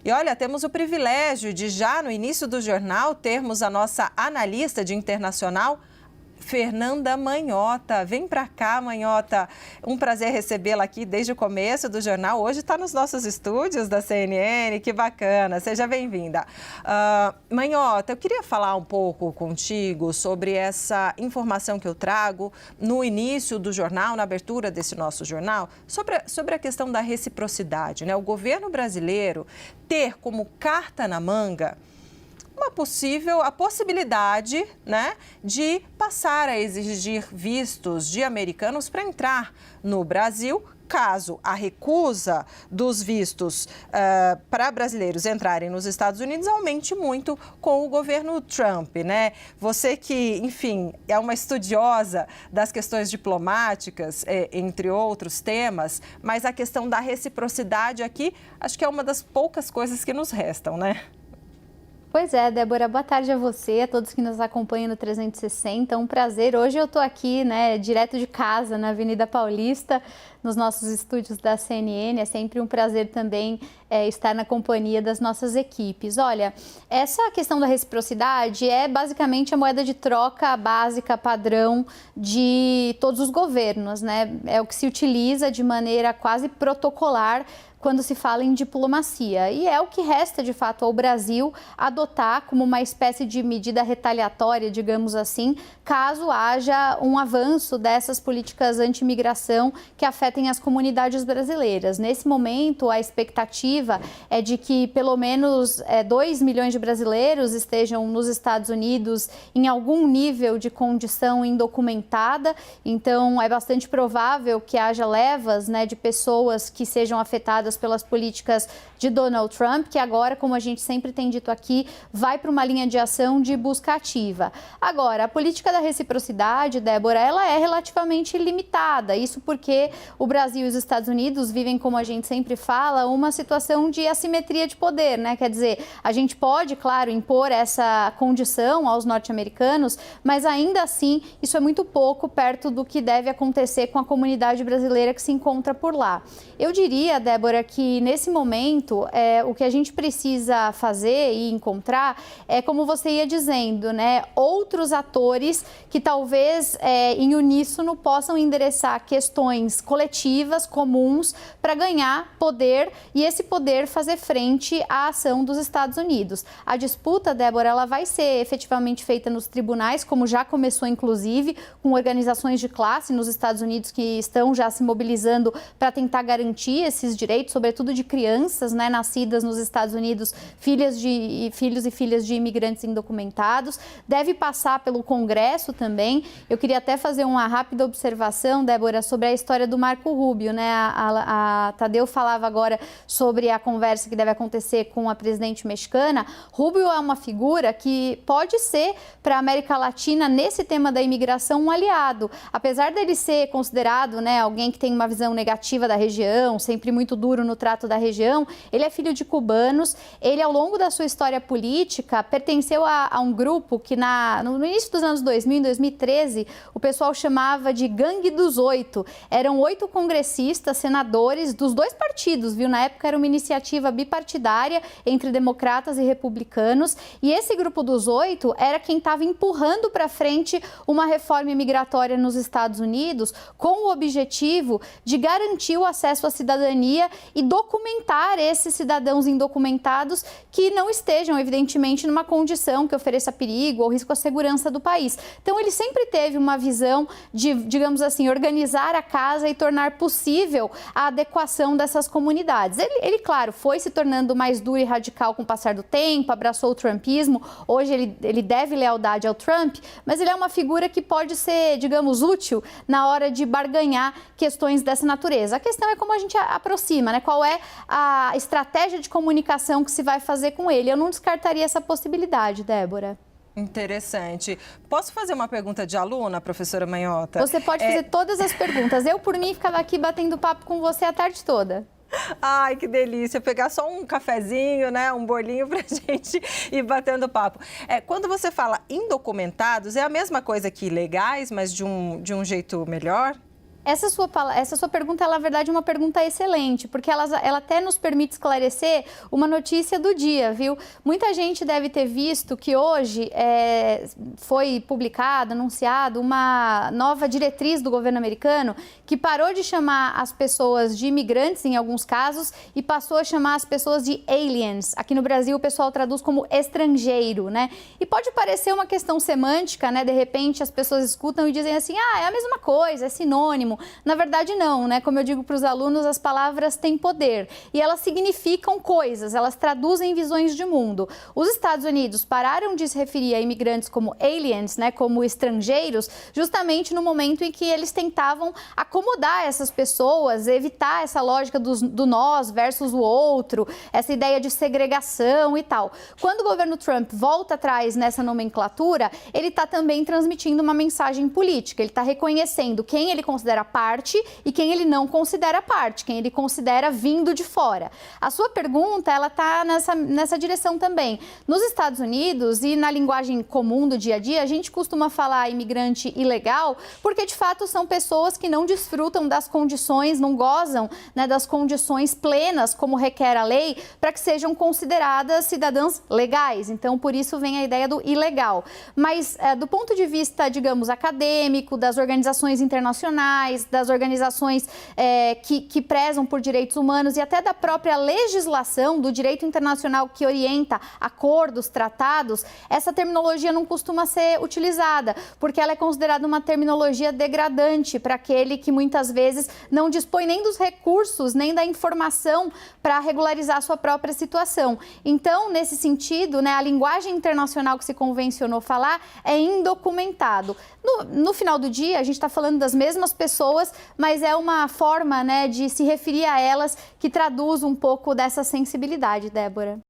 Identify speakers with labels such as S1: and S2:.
S1: E olha, temos o privilégio de já no início do jornal termos a nossa analista de internacional, Fernanda Manhota. Vem para cá, Manhota. Um prazer recebê-la aqui desde o começo do jornal. Hoje está nos nossos estúdios da CNN. Que bacana. Seja bem-vinda. Manhota, eu queria falar um pouco contigo sobre essa informação que eu trago no início do jornal, na abertura desse nosso jornal, sobre a questão da reciprocidade, né? O governo brasileiro ter como carta na manga a possibilidade, né, de passar a exigir vistos de americanos para entrar no Brasil, caso a recusa dos vistos para brasileiros entrarem nos Estados Unidos aumente muito com o governo Trump, né? Você que, enfim, é uma estudiosa das questões diplomáticas, entre outros temas, mas a questão da reciprocidade aqui, acho que é uma das poucas coisas que nos restam, né?
S2: Pois é, Débora, boa tarde a você, a todos que nos acompanham no 360, um prazer. Hoje eu estou aqui, né, direto de casa, na Avenida Paulista, nos nossos estúdios da CNN. É sempre um prazer também estar na companhia das nossas equipes. Olha, essa questão da reciprocidade é basicamente a moeda de troca básica, padrão de todos os governos, né? É o que se utiliza de maneira quase protocolar quando se fala em diplomacia. E é o que resta, de fato, ao Brasil adotar como uma espécie de medida retaliatória, digamos assim, caso haja um avanço dessas políticas anti-imigração que afetem as comunidades brasileiras. Nesse momento, a expectativa é de que pelo menos 2 milhões de brasileiros estejam nos Estados Unidos em algum nível de condição indocumentada. Então, é bastante provável que haja levas, né, de pessoas que sejam afetadas pelas políticas de Donald Trump, que agora, como a gente sempre tem dito aqui, vai para uma linha de ação de busca ativa. Agora, a política da reciprocidade, Débora, ela é relativamente limitada. Isso porque o Brasil e os Estados Unidos vivem, como a gente sempre fala, uma situação de assimetria de poder, né? Quer dizer, a gente pode, claro, impor essa condição aos norte-americanos, mas ainda assim, isso é muito pouco perto do que deve acontecer com a comunidade brasileira que se encontra por lá. Eu diria, Débora, que nesse momento o que a gente precisa fazer e encontrar é, como você ia dizendo, né, outros atores que talvez em uníssono possam endereçar questões coletivas, comuns, para ganhar poder e esse poder fazer frente à ação dos Estados Unidos. A disputa, Débora, ela vai ser efetivamente feita nos tribunais, como já começou inclusive, com organizações de classe nos Estados Unidos que estão já se mobilizando para tentar garantir esses direitos, sobretudo de crianças, né, nascidas nos Estados Unidos, filhos e filhas de imigrantes indocumentados. Deve passar pelo Congresso também. Eu queria até fazer uma rápida observação, Débora, sobre a história do Marco Rubio, né? A Tadeu falava agora sobre a conversa que deve acontecer com a presidente mexicana. Rubio é uma figura que pode ser, para a América Latina, nesse tema da imigração, um aliado. Apesar dele ser considerado, né, alguém que tem uma visão negativa da região, sempre muito duro no trato da região, ele é filho de cubanos. Ele, ao longo da sua história política, pertenceu a um grupo que no início dos anos 2000, em 2013, o pessoal chamava de Gangue dos Oito. Eram 8 congressistas, senadores dos 2 partidos, viu? Na época era uma iniciativa bipartidária entre democratas e republicanos, e esse grupo dos 8 era quem estava empurrando para frente uma reforma imigratória nos Estados Unidos com o objetivo de garantir o acesso à cidadania e documentar esses cidadãos indocumentados que não estejam, evidentemente, numa condição que ofereça perigo ou risco à segurança do país. Então, ele sempre teve uma visão de, digamos assim, organizar a casa e tornar possível a adequação dessas comunidades. Ele, claro, foi se tornando mais duro e radical com o passar do tempo, abraçou o trumpismo. Hoje ele deve lealdade ao Trump, mas ele é uma figura que pode ser, digamos, útil na hora de barganhar questões dessa natureza. A questão é como a gente aproxima, né? Qual é a estratégia de comunicação que se vai fazer com ele. Eu não descartaria essa possibilidade, Débora.
S1: Interessante. Posso fazer uma pergunta de aluna, professora Manhota?
S2: Você pode fazer todas as perguntas. Eu, por mim, ficava aqui batendo papo com você a tarde toda.
S1: Ai, que delícia. Pegar só um cafezinho, né, um bolinho pra gente ir batendo papo. Quando você fala indocumentados, é a mesma coisa que ilegais, mas de um jeito melhor?
S2: Essa sua pergunta, ela, na verdade, é uma pergunta excelente, porque ela até nos permite esclarecer uma notícia do dia, viu? Muita gente deve ter visto que hoje foi publicada, anunciada uma nova diretriz do governo americano que parou de chamar as pessoas de imigrantes, em alguns casos, e passou a chamar as pessoas de aliens. Aqui no Brasil, o pessoal traduz como estrangeiro, né? E pode parecer uma questão semântica, né? De repente, as pessoas escutam e dizem assim, é a mesma coisa, é sinônimo. Na verdade, não, né? Como eu digo para os alunos, as palavras têm poder e elas significam coisas, elas traduzem visões de mundo. Os Estados Unidos pararam de se referir a imigrantes como aliens, né? Como estrangeiros, justamente no momento em que eles tentavam acomodar essas pessoas, evitar essa lógica do nós versus o outro, essa ideia de segregação e tal. Quando o governo Trump volta atrás nessa nomenclatura, ele está também transmitindo uma mensagem política, ele está reconhecendo quem ele considera parte e quem ele não considera parte, quem ele considera vindo de fora. A sua pergunta, ela está nessa direção também. Nos Estados Unidos e na linguagem comum do dia a dia, a gente costuma falar imigrante ilegal porque, de fato, são pessoas que não desfrutam das condições, não gozam, né, das condições plenas, como requer a lei, para que sejam consideradas cidadãs legais. Então, por isso vem a ideia do ilegal. Mas, do ponto de vista, digamos, acadêmico, das organizações internacionais, das organizações que prezam por direitos humanos e até da própria legislação do direito internacional que orienta acordos, tratados, essa terminologia não costuma ser utilizada, porque ela é considerada uma terminologia degradante para aquele que muitas vezes não dispõe nem dos recursos, nem da informação para regularizar a sua própria situação. Então, nesse sentido, né, a linguagem internacional que se convencionou falar é indocumentado. No final do dia, a gente está falando das mesmas pessoas, mas é uma forma, né, de se referir a elas que traduz um pouco dessa sensibilidade, Débora.